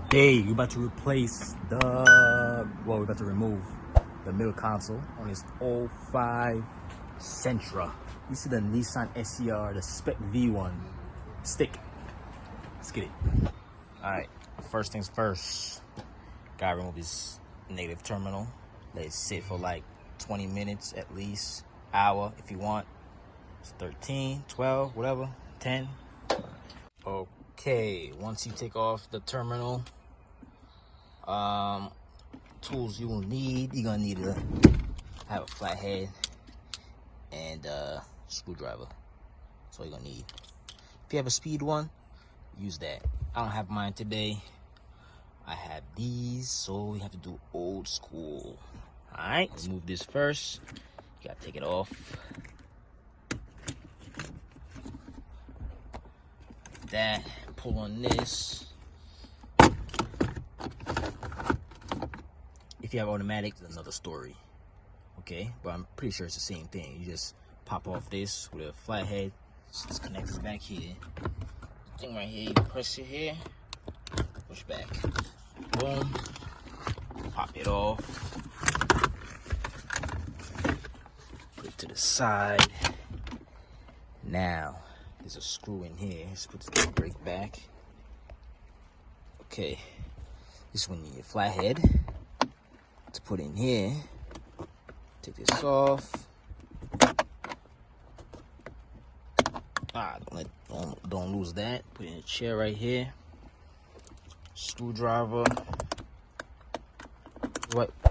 Today we're about to replace we're about to remove the middle console on this 05 Sentra. You see the Nissan SCR, the Spec V1 stick. Let's get it. Alright, first things first. Gotta remove this negative terminal. Let it sit for like 20 minutes at least, hour if you want. It's 13, 12, whatever, 10. Okay, once you take off the terminal, tools you will need, you're gonna need to have a flathead and a screwdriver. That's all you're gonna need. If you have a speed one, use that. I don't have mine today. I have these, so we have to do old school. All right, remove this first. You gotta take it off. That, pull on this. If you have automatic, it's another story. Okay, but I'm pretty sure it's the same thing. You just pop off this with a flathead. This connects back here. Thing right here, you press it here, push back. Boom. Pop it off. Put it to the side. Now, there's a screw in here. Let's put the brake back. Okay. This one you need a flathead to put in here. Take this off. Don't lose that. Put it in a chair right here. Screwdriver.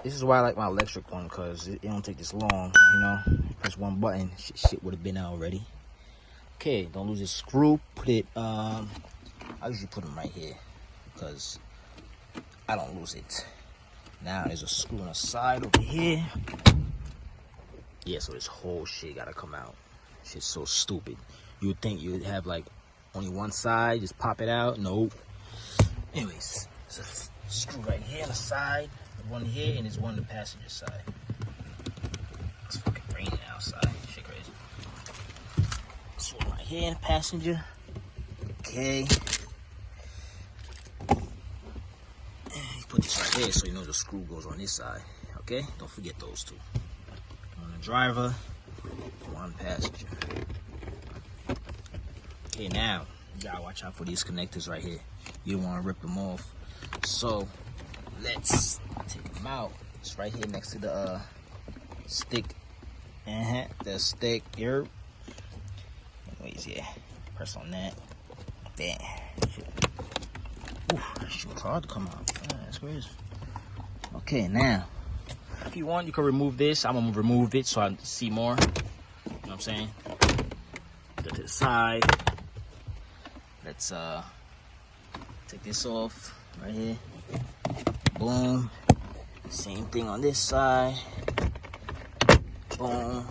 This is why I like my electric one, because it don't take this long, you know. Press one button, shit would have been out already. Okay, don't lose this screw. Put it, I usually put them right here, because I don't lose it. Now there's a screw on the side over here. Yeah, so this whole shit gotta come out. Shit's so stupid. You would think you would have like only one side, just pop it out. Nope. Anyways, there's a screw right here on the side, one here, and there's one on the passenger side. It's fucking raining outside. Shit crazy. This one right here in the passenger. Okay. Put this right here so you know the screw goes on this side. Okay? Don't forget those two. One the driver, one passenger. Okay, now you gotta watch out for these connectors right here. You don't want to rip them off. So let's take them out. It's right here next to the stick. The stick here. Anyways, yeah. Press on that. Bam. Oof, that shit was hard to come out. Yeah, that's crazy. Okay, now, if you want, you can remove this. I'm gonna remove it so I see more. You know what I'm saying? Go to the side. Let's take this off right here. Boom. Same thing on this side. Boom.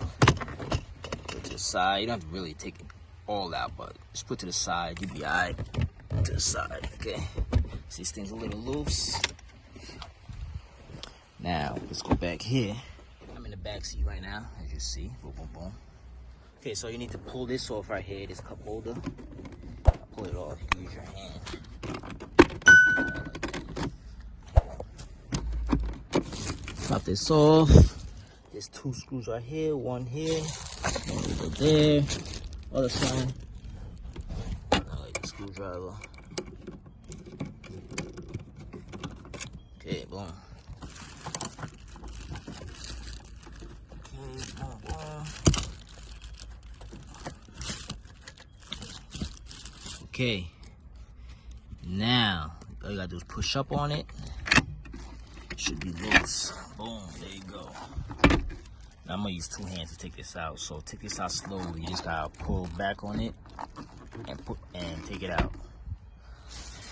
Put to the side. You don't have to really take it all out, but just put to the side. You'll be alright. To the side, okay? See, this thing's a little loose. Now, let's go back here. I'm in the back seat right now, as you see. Boom, boom, boom. Okay, so you need to pull this off right here, this cup holder. Pull it off, you can use your hand. Pop this off. There's two screws right here, one here, one over there. Other side. I like the screwdriver. Okay, boom. Okay, boom, boom. Okay. Now, all you gotta do is push up on it. Should be loose. Boom, there you go. Now I'm gonna use two hands to take this out. So take this out slowly. You just gotta pull back on it and take it out.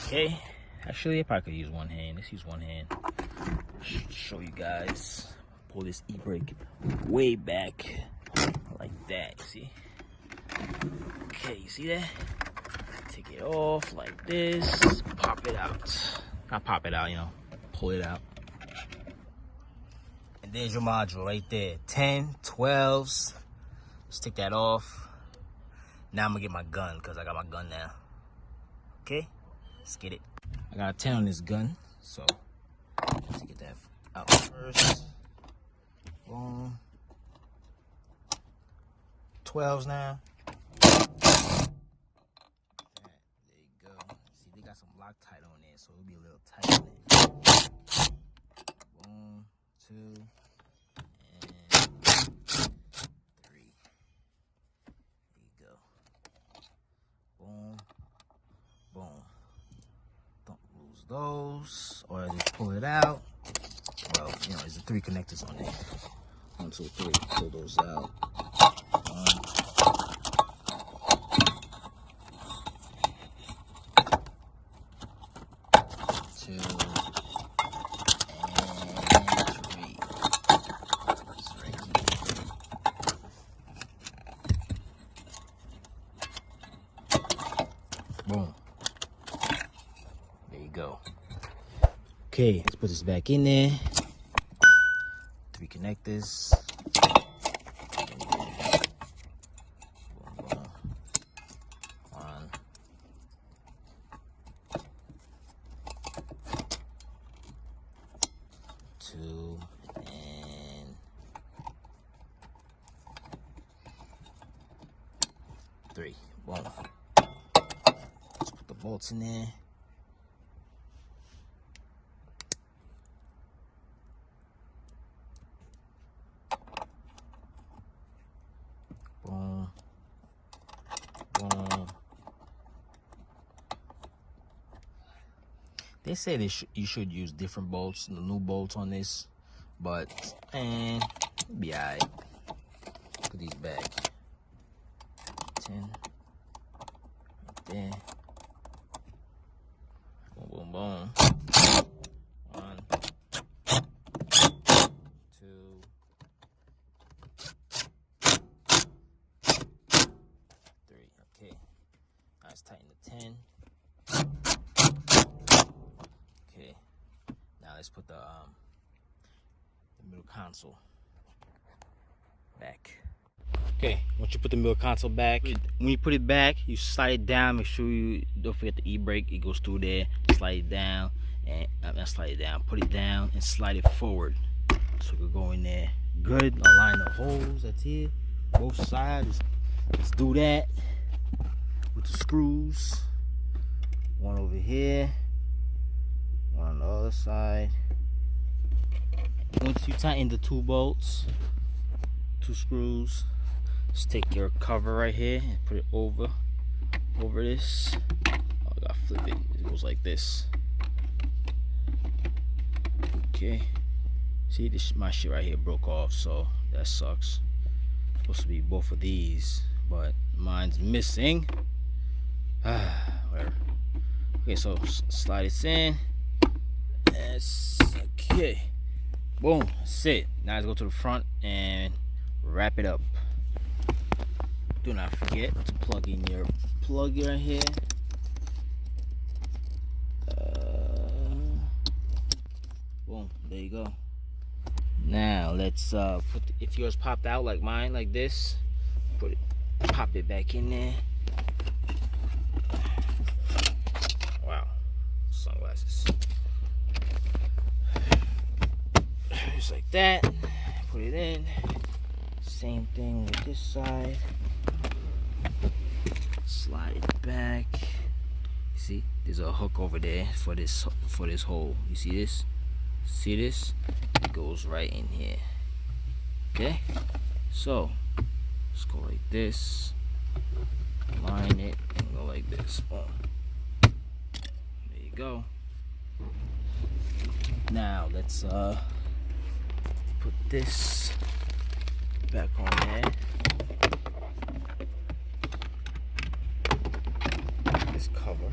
Okay. Actually, I probably could use one hand. Let's use one hand. Show you guys. Pull this e-brake way back like that. See? Okay, you see that? Take it off like this. Pop it out. Not pop it out, you know. Pull it out. And there's your module right there. 10, 12s. Let's take that off. Now I'm gonna get my gun because I got my gun now. Okay? Let's get it. I got a 10 on this gun, so let's get that out first. Boom. 12s now. There you go. See, they got some Loctite on there, so it'll be a little tight on it. Boom. 2 and 3. There you go. Boom. Boom. Don't lose those, or just pull it out. Well, you know, there's the 3 connectors on there. 1, 2, 3. Pull those out. 1, 2, and 3. It's right here. Boom. There you go. Okay, let's put this back in there. 3 connectors. Boom, boom. 1. 2 and 3. Boom. Let's put the bolts in there. Boom. Boom. They say you should use different bolts, the new bolts on this, but it'll be alright. Put these back. 10 right there. Boom, boom, boom. 1, 2. 3. Okay. Now let's tighten the 10. Okay. Now let's put the middle console back. Okay, once you put the middle console back, when you put it back, you slide it down. Make sure you don't forget the e-brake. It goes through there. Slide it down and slide it down. Put it down and slide it forward. So we can go in there. Good. Align the holes. That's it. Both sides. Let's do that with the screws. One over here. One on the other side. Once you tighten the 2 bolts, 2 screws, just take your cover right here and put it over this. Oh, I gotta flip it. It goes like this. Okay. See, my shit right here broke off, so that sucks. Supposed to be both of these, but mine's missing. Whatever. Okay, so slide this in. That's okay. Boom, that's it. Now let's go to the front and wrap it up. Do not forget to plug in your plug right here. Boom, there you go. Now let's put if yours popped out like mine, like this, pop it back in there. Wow, sunglasses. Just like that. Put it in. Same thing with this side. Slide it back. See, there's a hook over there for this hole. You see this? See this? It goes right in here. Okay, so let's go like this. Line it and go like this. Boom. There you go. Now let's put this back on there. This cover.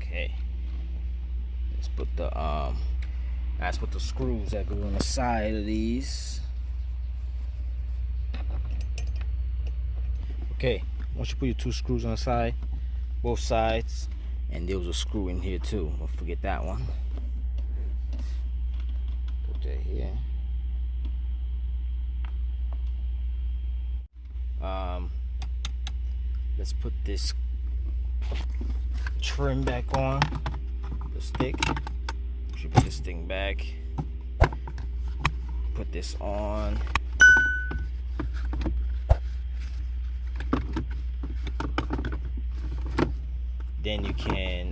Okay. Let's put the screws that go on the side of these. Okay, once you put your 2 screws on the side, both sides, and there was a screw in here too. Don't forget that one. Put that here. Let's put this trim back on the stick. Should put this thing back. Put this on. Then you can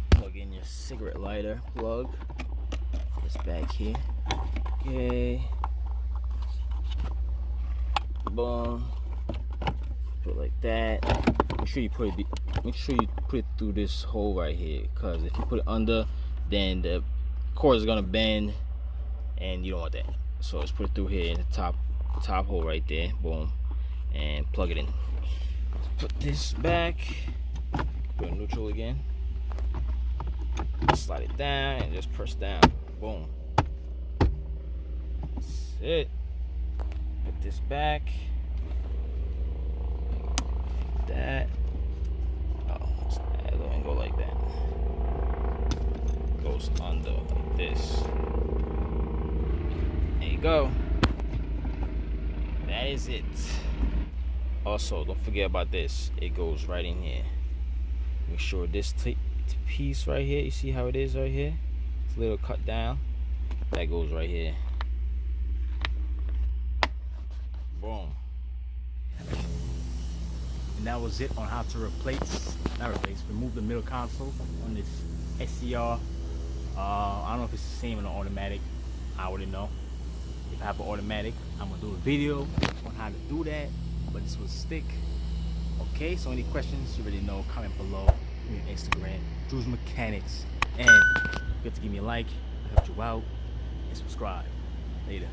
plug in your cigarette lighter plug. It's back here. Okay. Boom. Put it like that. Make sure you put it through this hole right here, because if you put it under, then the cord is gonna bend, and you don't want that. So let's put it through here in the top hole right there. Boom, and plug it in. Let's put this back. Put it neutral again. Slide it down and just press down. Boom. That's it. Put this back. That. Oh, it don't go like that. It goes under like this. There you go. That is it. Also, don't forget about this. It goes right in here. Make sure this piece right here, you see how it is right here? It's a little cut down. That goes right here. Boom. And that was it on how to remove the middle console on this SCR. I don't know if it's the same in the automatic. I wouldn't know. If I have an automatic, I'm gonna do a video on how to do that, but this was stick. Okay, so any questions, you already know, comment below. Give me your Instagram, Drew's Mechanics, and don't forget to give me a like, help you out, and subscribe. Later.